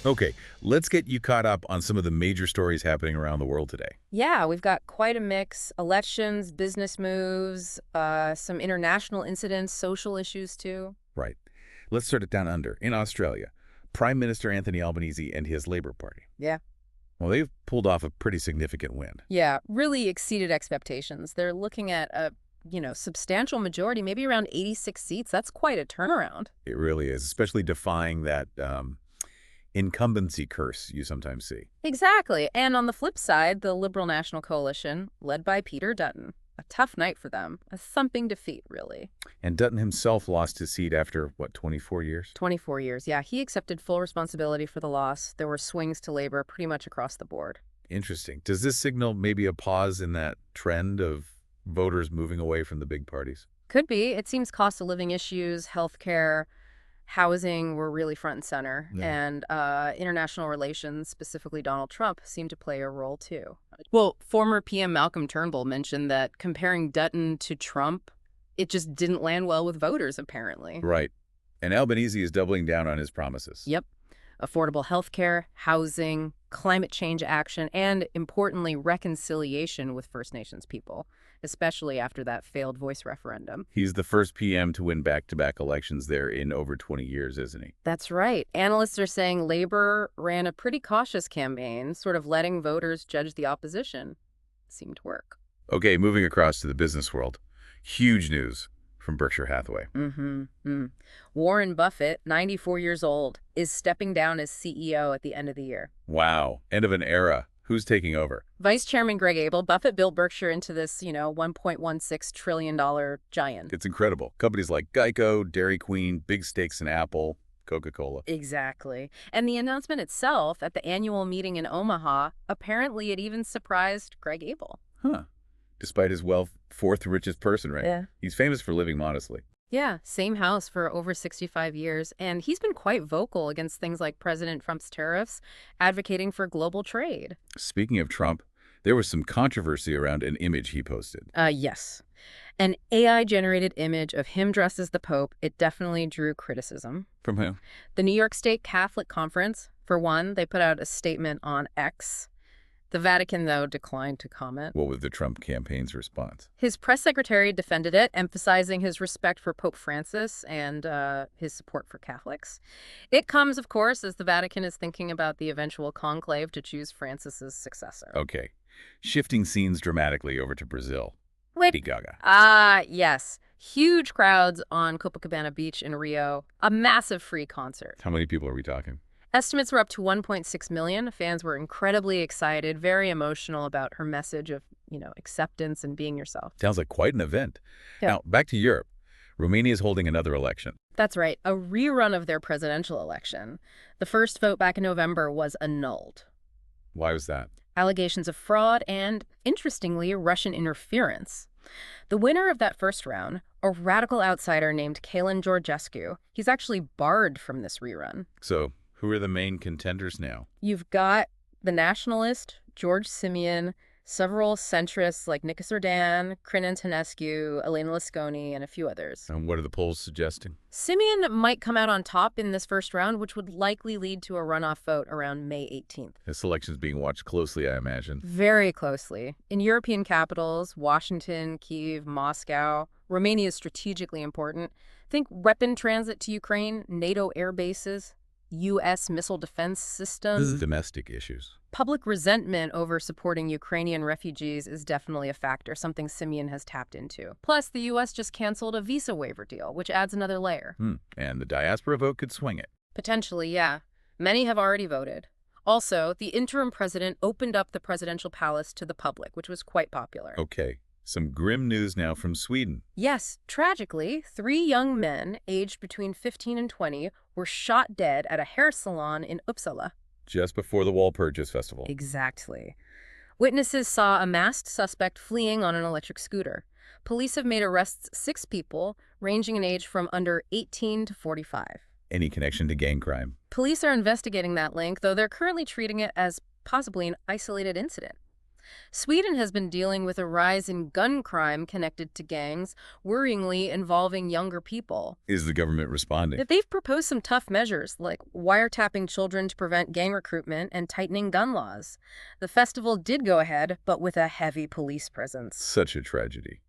Okay, let's get you caught up on some of the major stories happening around the world today. Yeah, we've got quite a mix. Elections, business moves, some international incidents, social issues too. Right. Let's start it down under. In Australia, Prime Minister Anthony Albanese and his Labour Party. Yeah. Well, they've pulled off a pretty significant win. Yeah, really exceeded expectations. They're looking at a, substantial majority, maybe around 86 seats. That's quite a turnaround. It really is, especially defying that incumbency curse you sometimes see. Exactly. And on the flip side, the Liberal National Coalition, led by Peter Dutton. A tough night for them. A thumping defeat, really. And Dutton himself lost his seat after, what, 24 years? 24 years, yeah. He accepted full responsibility for the loss. There were swings to Labor pretty much across the board. Interesting. Does this signal maybe a pause in that trend of voters moving away from the big parties? Could be. It seems cost of living issues, healthcare, housing were really front and center. Yeah. And international relations, specifically Donald Trump, seemed to play a role too. Well, former PM Malcolm Turnbull mentioned that comparing Dutton to Trump, it just didn't land well with voters, apparently. Right. And Albanese is doubling down on his promises. Yep. Affordable healthcare, housing, climate change action, and, importantly, reconciliation with First Nations people, especially after that failed voice referendum. He's the first PM to win back-to-back elections there in over 20 years, isn't he? That's right. Analysts are saying Labor ran a pretty cautious campaign, sort of letting voters judge the opposition. Seemed to work. Okay, moving across to the business world. Huge news from Berkshire Hathaway. Warren Buffett, 94 years old, is stepping down as CEO at the end of the year. Wow. End of an era. Who's taking over? Vice Chairman Greg Abel. Buffett built Berkshire into this, $1.16 trillion giant. It's incredible. Companies like Geico, Dairy Queen, big stakes in Apple, Coca-Cola. Exactly. And the announcement itself at the annual meeting in Omaha, apparently it even surprised Greg Abel. Huh. Despite his wealth, fourth richest person, right? Yeah. He's famous for living modestly. Yeah, same house for over 65 years, and he's been quite vocal against things like President Trump's tariffs, advocating for global trade. Speaking of Trump, there was some controversy around an image he posted. Yes. An AI-generated image of him dressed as the Pope, it definitely drew criticism. From who? The New York State Catholic Conference, for one, they put out a statement on X. The Vatican, though, declined to comment. What was the Trump campaign's response? His press secretary defended it, emphasizing his respect for Pope Francis and his support for Catholics. It comes, of course, as the Vatican is thinking about the eventual conclave to choose Francis's successor. Okay. Shifting scenes dramatically over to Brazil. Wait. Lady Gaga. Yes. Huge crowds on Copacabana Beach in Rio. A massive free concert. How many people are we talking? Estimates were up to 1.6 million. Fans were incredibly excited, very emotional about her message of, acceptance and being yourself. Sounds like quite an event. Yeah. Now, back to Europe. Romania is holding another election. That's right, a rerun of their presidential election. The first vote back in November was annulled. Why was that? Allegations of fraud and, interestingly, Russian interference. The winner of that first round, a radical outsider named Kalin Georgescu, he's actually barred from this rerun. So, who are the main contenders now? You've got the nationalist, George Simeon, several centrists like Nika Serdan, Crin Antonescu, Elena Lasconi, and a few others. And what are the polls suggesting? Simeon might come out on top in this first round, which would likely lead to a runoff vote around May 18th. This election is being watched closely, I imagine. Very closely. In European capitals, Washington, Kyiv, Moscow, Romania is strategically important. Think weapon transit to Ukraine, NATO air bases, U.S. missile defense systems. Domestic issues. Public resentment over supporting Ukrainian refugees is definitely a factor, something Simeon has tapped into. Plus, the U.S. just canceled a visa waiver deal, which adds another layer. And the diaspora vote could swing it. Potentially, yeah. Many have already voted. Also, the interim president opened up the presidential palace to the public, which was quite popular. Okay. Some grim news now from Sweden. Yes, tragically, 3 young men, aged between 15 and 20, were shot dead at a hair salon in Uppsala. Just before the Walpurgis Festival. Exactly. Witnesses saw a masked suspect fleeing on an electric scooter. Police have made arrests 6 people, ranging in age from under 18 to 45. Any connection to gang crime? Police are investigating that link, though they're currently treating it as possibly an isolated incident. Sweden has been dealing with a rise in gun crime connected to gangs, worryingly involving younger people. Is the government responding? That they've proposed some tough measures, like wiretapping children to prevent gang recruitment and tightening gun laws. The festival did go ahead, but with a heavy police presence. Such a tragedy.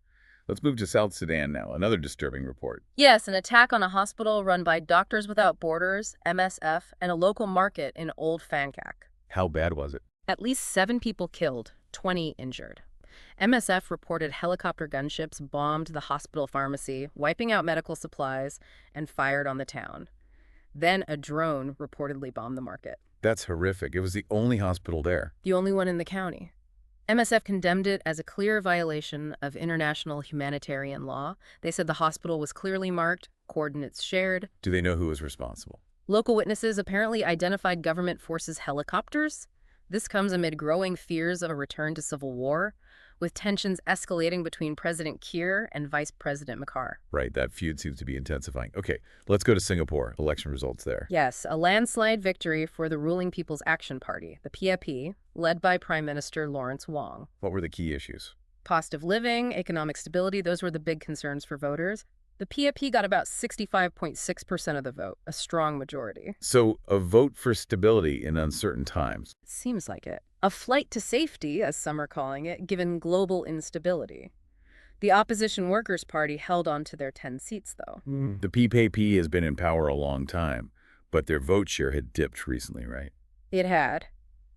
Let's move to South Sudan now, another disturbing report. Yes, an attack on a hospital run by Doctors Without Borders, MSF, and a local market in Old Fankak. How bad was it? At least 7 people killed, 20 injured. MSF reported helicopter gunships bombed the hospital pharmacy, wiping out medical supplies, and fired on the town. Then a drone reportedly bombed the market. That's horrific. It was the only hospital there. The only one in the county. MSF condemned it as a clear violation of international humanitarian law. They said the hospital was clearly marked, coordinates shared. Do they know who was responsible? Local witnesses apparently identified government forces' helicopters. This comes amid growing fears of a return to civil war, with tensions escalating between President Kiir and Vice President Makar. Right, that feud seems to be intensifying. Okay, let's go to Singapore. Election results there. Yes, a landslide victory for the ruling People's Action Party, the PAP, led by Prime Minister Lawrence Wong. What were the key issues? Cost of living, economic stability, those were the big concerns for voters. The PAP got about 65.6% of the vote, a strong majority. So, a vote for stability in uncertain times. Seems like it. A flight to safety, as some are calling it, given global instability. The opposition Workers' Party held on to their 10 seats, though. The PPP has been in power a long time, but their vote share had dipped recently, right? It had.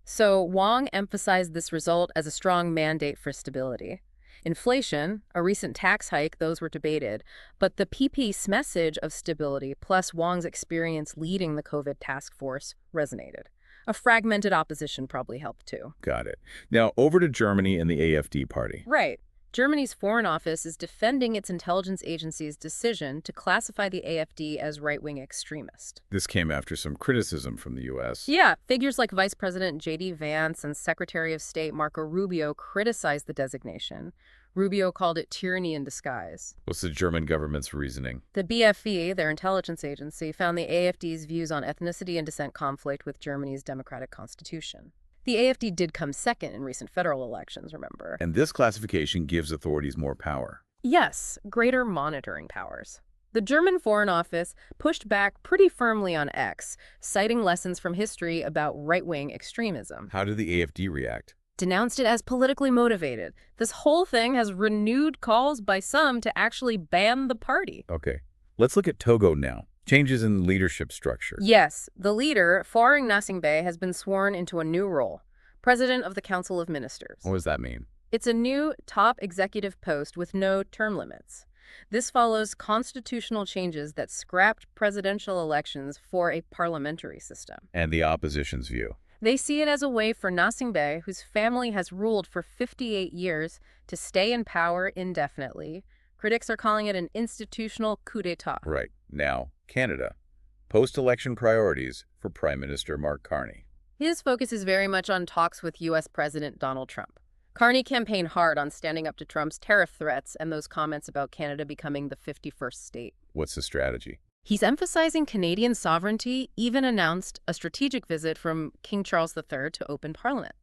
So Wong emphasized this result as a strong mandate for stability. Inflation, a recent tax hike, those were debated, but the PP's message of stability plus Wong's experience leading the COVID task force resonated. A fragmented opposition probably helped too. Got it. Now, over to Germany and the AfD party. Right. Germany's Foreign Office is defending its intelligence agency's decision to classify the AfD as right-wing extremist. This came after some criticism from the U.S. Yeah, figures like Vice President J.D. Vance and Secretary of State Marco Rubio criticized the designation. Rubio called it tyranny in disguise. What's the German government's reasoning? The BFE, their intelligence agency, found the AfD's views on ethnicity and descent conflict with Germany's democratic constitution. The AfD did come second in recent federal elections, remember? And this classification gives authorities more power. Yes, greater monitoring powers. The German Foreign Office pushed back pretty firmly on X, citing lessons from history about right-wing extremism. How did the AfD react? Denounced it as politically motivated. This whole thing has renewed calls by some to actually ban the party. Okay, let's look at Togo now. Changes in leadership structure. Yes, the leader, Faure Gnassingbé, has been sworn into a new role, President of the Council of Ministers. What does that mean? It's a new top executive post with no term limits. This follows constitutional changes that scrapped presidential elections for a parliamentary system. And the opposition's view. They see it as a way for Gnassingbé, whose family has ruled for 58 years, to stay in power indefinitely. Critics are calling it an institutional coup d'etat. Right. Now, Canada. Post-election priorities for Prime Minister Mark Carney. His focus is very much on talks with U.S. President Donald Trump. Carney campaigned hard on standing up to Trump's tariff threats and those comments about Canada becoming the 51st state. What's the strategy? He's emphasizing Canadian sovereignty, even announced a strategic visit from King Charles III to open Parliament.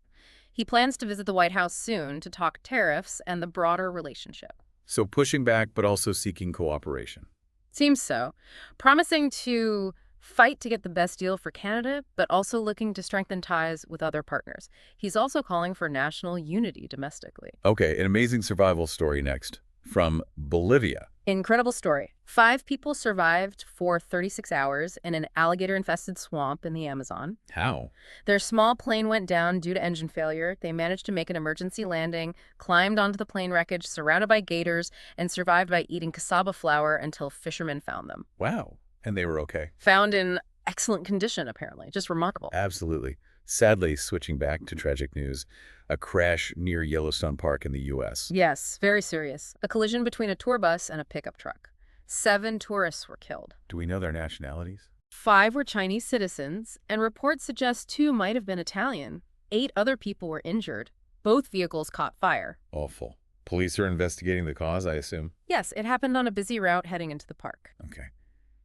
He plans to visit the White House soon to talk tariffs and the broader relationship. So pushing back, but also seeking cooperation. Seems so. Promising to fight to get the best deal for Canada, but also looking to strengthen ties with other partners. He's also calling for national unity domestically. Okay, an amazing survival story next. From Bolivia. Incredible story. 5 people survived for 36 hours in an alligator-infested swamp in the Amazon. How? Their small plane went down due to engine failure. They managed to make an emergency landing, climbed onto the plane wreckage, surrounded by gators, and survived by eating cassava flour until fishermen found them. Wow. And they were okay. Found in excellent condition, apparently. Just remarkable. Absolutely. Sadly, switching back to tragic news, a crash near Yellowstone Park in the U.S. Yes, very serious. A collision between a tour bus and a pickup truck. 7 tourists were killed. Do we know their nationalities? 5 were Chinese citizens, and reports suggest 2 might have been Italian. 8 other people were injured. Both vehicles caught fire. Awful. Police are investigating the cause, I assume? Yes, it happened on a busy route heading into the park. Okay.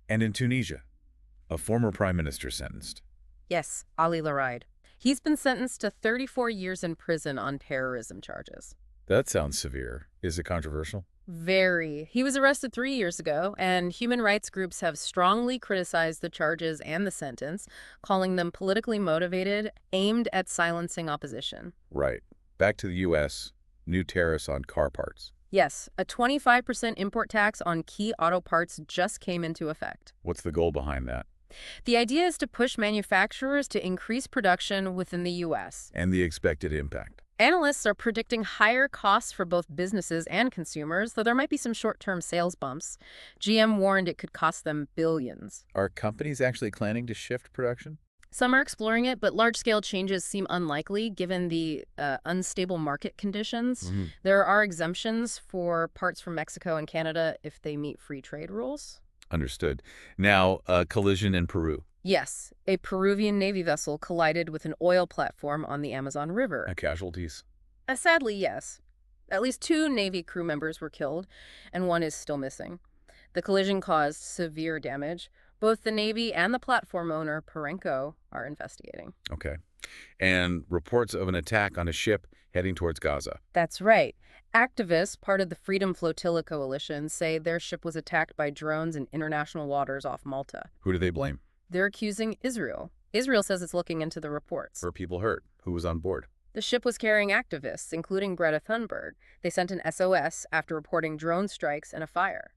And in Tunisia, a former prime minister sentenced. Yes, Ali Laride. He's been sentenced to 34 years in prison on terrorism charges. That sounds severe. Is it controversial? Very. He was arrested 3 years ago, and human rights groups have strongly criticized the charges and the sentence, calling them politically motivated, aimed at silencing opposition. Right. Back to the U.S., new tariffs on car parts. Yes, a 25% import tax on key auto parts just came into effect. What's the goal behind that? The idea is to push manufacturers to increase production within the U.S. And the expected impact. Analysts are predicting higher costs for both businesses and consumers, though there might be some short-term sales bumps. GM warned it could cost them billions. Are companies actually planning to shift production? Some are exploring it, but large-scale changes seem unlikely given the unstable market conditions. There are exemptions for parts from Mexico and Canada if they meet free trade rules. Understood. Now, a collision in Peru. Yes, a Peruvian Navy vessel collided with an oil platform on the Amazon River. Casualties? Sadly, yes. At least 2 Navy crew members were killed, and 1 is still missing. The collision caused severe damage. Both the Navy and the platform owner, Perenco, are investigating. Okay. And reports of an attack on a ship heading towards Gaza. That's right. Activists, part of the Freedom Flotilla Coalition, say their ship was attacked by drones in international waters off Malta. Who do they blame? They're accusing Israel. Israel says it's looking into the reports. Were people hurt? Who was on board? The ship was carrying activists, including Greta Thunberg. They sent an SOS after reporting drone strikes and a fire.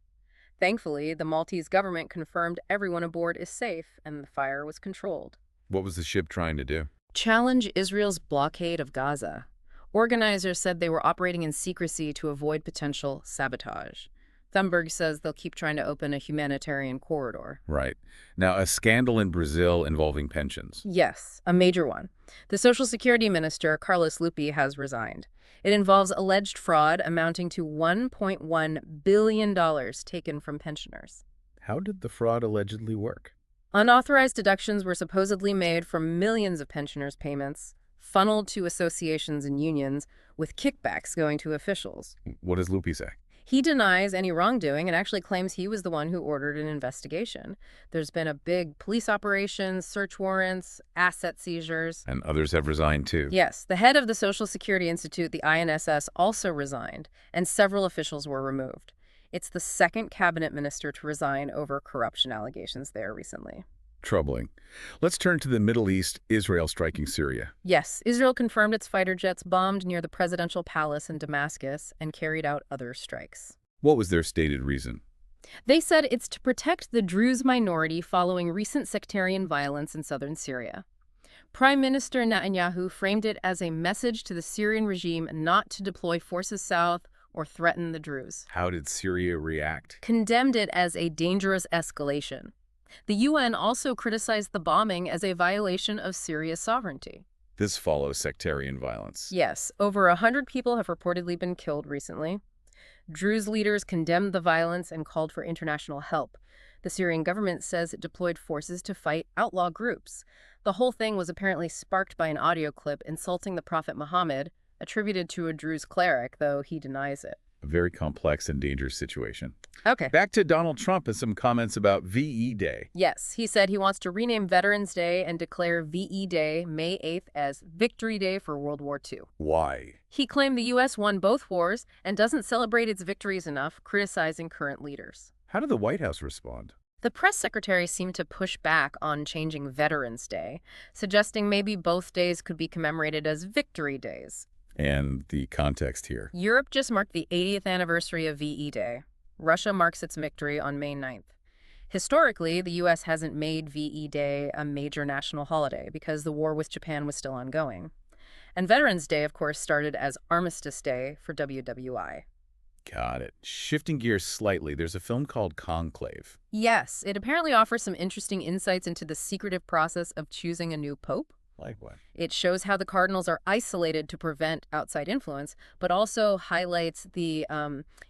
Thankfully, the Maltese government confirmed everyone aboard is safe and the fire was controlled. What was the ship trying to do? Challenge Israel's blockade of Gaza. Organizers said they were operating in secrecy to avoid potential sabotage. Thunberg says they'll keep trying to open a humanitarian corridor. Right. Now, a scandal in Brazil involving pensions. Yes, a major one. The Social Security Minister, Carlos Lupi, has resigned. It involves alleged fraud amounting to $1.1 billion taken from pensioners. How did the fraud allegedly work? Unauthorized deductions were supposedly made from millions of pensioners' payments, funneled to associations and unions, with kickbacks going to officials. What does Lupi say? He denies any wrongdoing and actually claims he was the one who ordered an investigation. There's been a big police operation, search warrants, asset seizures. And others have resigned too. Yes, the head of the Social Security Institute, the INSS, also resigned, and several officials were removed. It's the second cabinet minister to resign over corruption allegations there recently. Troubling. Let's turn to the Middle East, Israel striking Syria. Yes, Israel confirmed its fighter jets bombed near the presidential palace in Damascus and carried out other strikes. What was their stated reason? They said it's to protect the Druze minority following recent sectarian violence in southern Syria. Prime Minister Netanyahu framed it as a message to the Syrian regime not to deploy forces south or threaten the Druze. How did Syria react? Condemned it as a dangerous escalation. The UN also criticized the bombing as a violation of Syria's sovereignty. This follows sectarian violence. Yes, over 100 people have reportedly been killed recently. Druze leaders condemned the violence and called for international help. The Syrian government says it deployed forces to fight outlaw groups. The whole thing was apparently sparked by an audio clip insulting the Prophet Muhammad, attributed to a Druze cleric, though he denies it. A very complex and dangerous situation. Okay. Back to Donald Trump and some comments about VE Day. Yes, he said he wants to rename Veterans Day and declare VE Day, May 8th, as Victory Day for World War II. Why? He claimed the U.S. won both wars and doesn't celebrate its victories enough, criticizing current leaders. How did the White House respond? The press secretary seemed to push back on changing Veterans Day, suggesting maybe both days could be commemorated as Victory Days. And the context here. Europe just marked the 80th anniversary of VE Day. Russia marks its victory on May 9th. Historically, the U.S. hasn't made VE Day a major national holiday because the war with Japan was still ongoing. And Veterans Day, of course, started as Armistice Day for WWI. Got it. Shifting gears slightly, there's a film called Conclave. Yes, it apparently offers some interesting insights into the secretive process of choosing a new pope. Like what? It shows how the cardinals are isolated to prevent outside influence, but also highlights the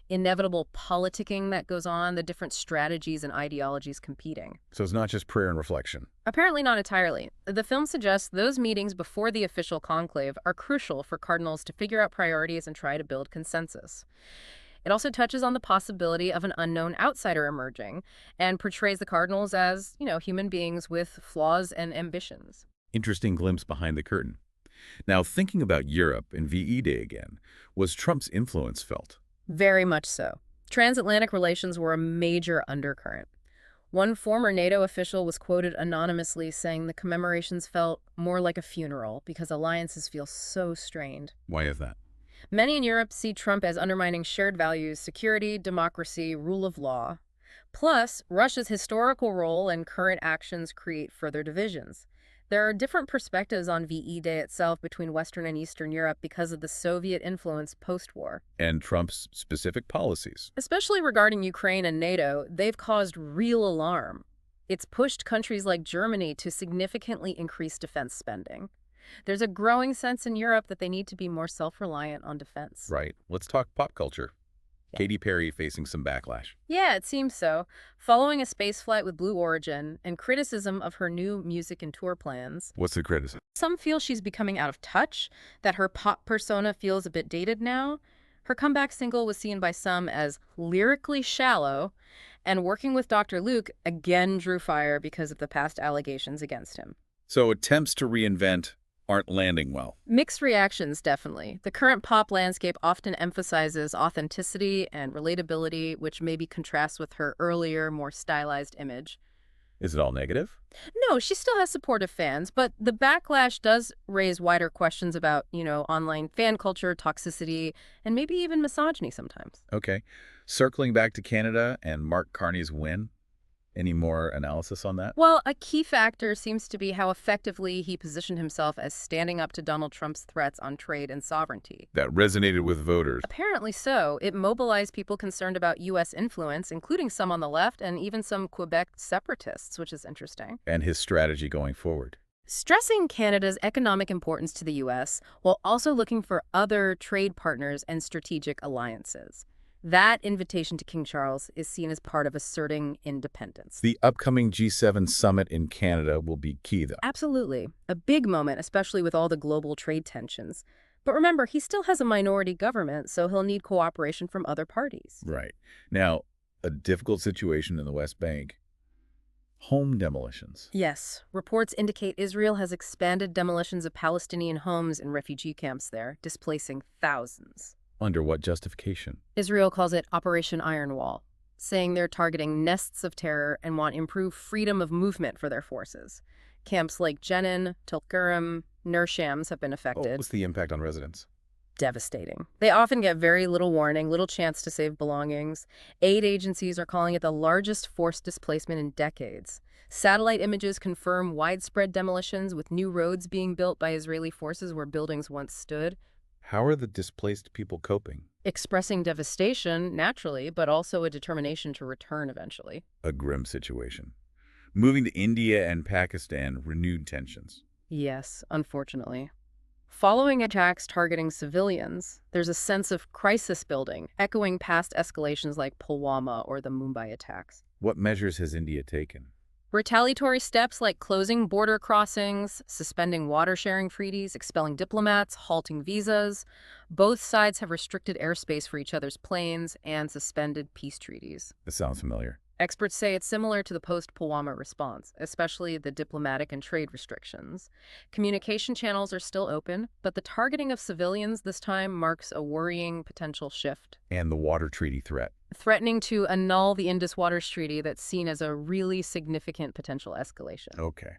inevitable politicking that goes on, the different strategies and ideologies competing. So it's not just prayer and reflection. Apparently not entirely. The film suggests those meetings before the official conclave are crucial for cardinals to figure out priorities and try to build consensus. It also touches on the possibility of an unknown outsider emerging and portrays the cardinals as, human beings with flaws and ambitions. Interesting glimpse behind the curtain. Now, thinking about Europe and VE Day again, was Trump's influence felt? Very much so. Transatlantic relations were a major undercurrent. One former NATO official was quoted anonymously saying the commemorations felt more like a funeral because alliances feel so strained. Why is that? Many in Europe see Trump as undermining shared values, security, democracy, rule of law. Plus, Russia's historical role and current actions create further divisions. There are different perspectives on VE Day itself between Western and Eastern Europe because of the Soviet influence post-war. And Trump's specific policies. Especially regarding Ukraine and NATO, they've caused real alarm. It's pushed countries like Germany to significantly increase defense spending. There's a growing sense in Europe that they need to be more self-reliant on defense. Right. Let's talk pop culture. Yeah. Katy Perry facing some backlash. Yeah, it seems so. Following a spaceflight with Blue Origin and criticism of her new music and tour plans, What's the criticism? some feel she's becoming out of touch, that her pop persona feels a bit dated now. Her comeback single was seen by some as lyrically shallow, and Working with Dr. Luke again drew fire because of the past allegations against him. So attempts to reinvent aren't landing well. Mixed reactions, definitely. The current pop landscape often emphasizes authenticity and relatability, which maybe contrasts with her earlier, more stylized image. Is it all negative? No, she still has supportive fans, but the backlash does raise wider questions about, online fan culture, toxicity, and maybe even misogyny sometimes. Okay. Circling back to Canada and Mark Carney's win, any more analysis on that? Well, a key factor seems to be how effectively he positioned himself as standing up to Donald Trump's threats on trade and sovereignty. That resonated with voters. Apparently so. It mobilized people concerned about U.S. influence, including some on the left and even some Quebec separatists, which is interesting. And his strategy going forward. Stressing Canada's economic importance to the U.S. while also looking for other trade partners and strategic alliances. That invitation to King Charles is seen as part of asserting independence. The upcoming G7 summit in Canada will be key, though. Absolutely. A big moment, especially with all the global trade tensions. But remember, he still has a minority government, so he'll need cooperation from other parties. Right. Now, a difficult situation in the West Bank. Home demolitions. Yes. Reports indicate Israel has expanded demolitions of Palestinian homes in refugee camps there, displacing thousands. Under what justification? Israel calls it Operation Iron Wall, saying they're targeting nests of terror and want improved freedom of movement for their forces. Camps like Jenin, Tulkarem, Nur Shams have been affected. What's the impact on residents? Devastating. They often get very little warning, little chance to save belongings. Aid agencies are calling it the largest forced displacement in decades. Satellite images confirm widespread demolitions, with new roads being built by Israeli forces where buildings once stood. How are the displaced people coping? Expressing devastation, naturally, but also a determination to return eventually. A grim situation. Moving to India and Pakistan, renewed tensions. Yes, unfortunately. Following attacks targeting civilians, there's a sense of crisis building, echoing past escalations like Pulwama or the Mumbai attacks. What measures has India taken? Retaliatory steps like closing border crossings, suspending water-sharing treaties, expelling diplomats, halting visas. Both sides have restricted airspace for each other's planes and suspended peace treaties. This sounds familiar. Experts say it's similar to the post-Pulwama response, especially the diplomatic and trade restrictions. Communication channels are still open, but the targeting of civilians this time marks a worrying potential shift. And the water treaty threat. Threatening to annul the Indus Waters Treaty that's seen as a really significant potential escalation. Okay.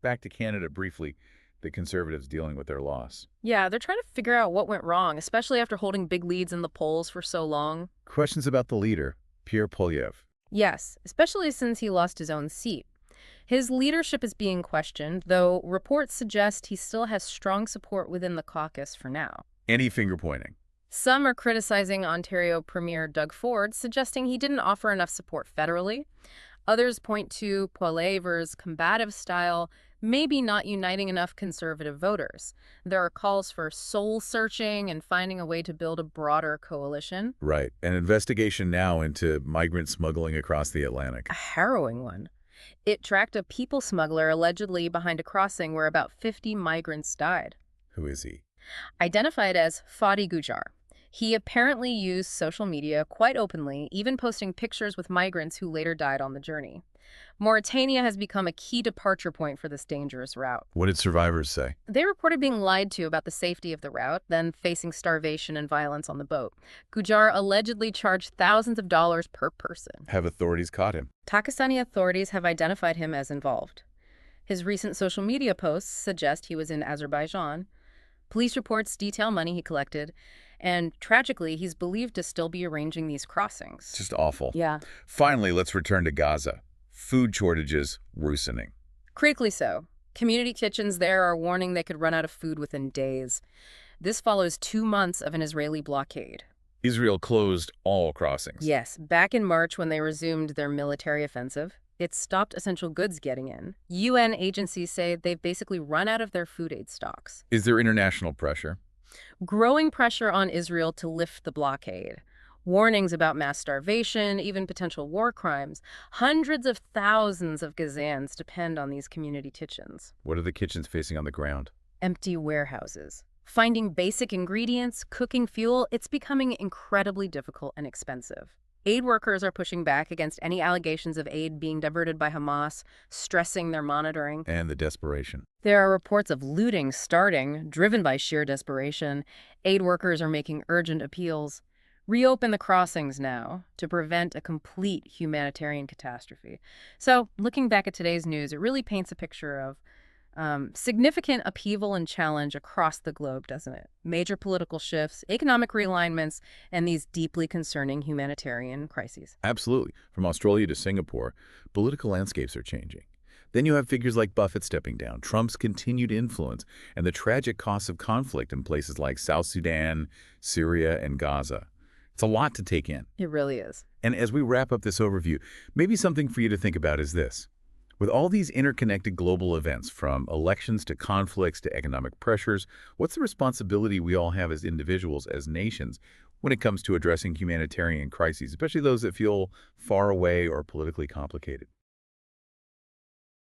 Back to Canada briefly. The Conservatives dealing with their loss. Yeah, they're trying to figure out what went wrong, especially after holding big leads in the polls for so long. Questions about the leader, Pierre Poilievre. Yes, especially since he lost his own seat. His leadership is being questioned, though reports suggest he still has strong support within the caucus for now. Any finger-pointing? Some are criticizing Ontario Premier Doug Ford, suggesting he didn't offer enough support federally. Others point to Poilievre's combative style maybe not uniting enough conservative voters. There are calls for soul-searching and finding a way to build a broader coalition. Right. An investigation now into migrant smuggling across the Atlantic. A harrowing one. It tracked a people smuggler allegedly behind a crossing where about 50 migrants died. Who is he? Identified as Fadi Gujar. He apparently used social media quite openly, even posting pictures with migrants who later died on the journey. Mauritania has become a key departure point for this dangerous route. What did survivors say? They reported being lied to about the safety of the route, then facing starvation and violence on the boat. Gujar allegedly charged thousands of dollars per person. Have authorities caught him? Pakistani authorities have identified him as involved. His recent social media posts suggest he was in Azerbaijan. Police reports detail money he collected, and tragically, he's believed to still be arranging these crossings. Just awful. Yeah. Finally, let's return to Gaza. Food shortages worsening. Critically so. Community kitchens there are warning they could run out of food within days. This follows 2 months of an Israeli blockade. Israel closed all crossings. Yes, back in March when they resumed their military offensive, it stopped essential goods getting in. UN agencies say they've basically run out of their food aid stocks. Is there international pressure? Growing pressure on Israel to lift the blockade. Warnings about mass starvation, even potential war crimes. Hundreds of thousands of Gazans depend on these community kitchens. What are the kitchens facing on the ground? Empty warehouses. Finding basic ingredients, cooking fuel, it's becoming incredibly difficult and expensive. Aid workers are pushing back against any allegations of aid being diverted by Hamas, stressing their monitoring. And the desperation. There are reports of looting starting, driven by sheer desperation. Aid workers are making urgent appeals. Reopen the crossings now to prevent a complete humanitarian catastrophe. So, looking back at today's news, it really paints a picture of significant upheaval and challenge across the globe, doesn't it? Major political shifts, economic realignments, and these deeply concerning humanitarian crises. Absolutely. From Australia to Singapore, political landscapes are changing. Then you have figures like Buffett stepping down, Trump's continued influence, and the tragic costs of conflict in places like South Sudan, Syria, and Gaza. It's a lot to take in. It really is. And as we wrap up this overview, maybe something for you to think about is this. With all these interconnected global events, from elections to conflicts to economic pressures, what's the responsibility we all have as individuals, as nations, when it comes to addressing humanitarian crises, especially those that feel far away or politically complicated?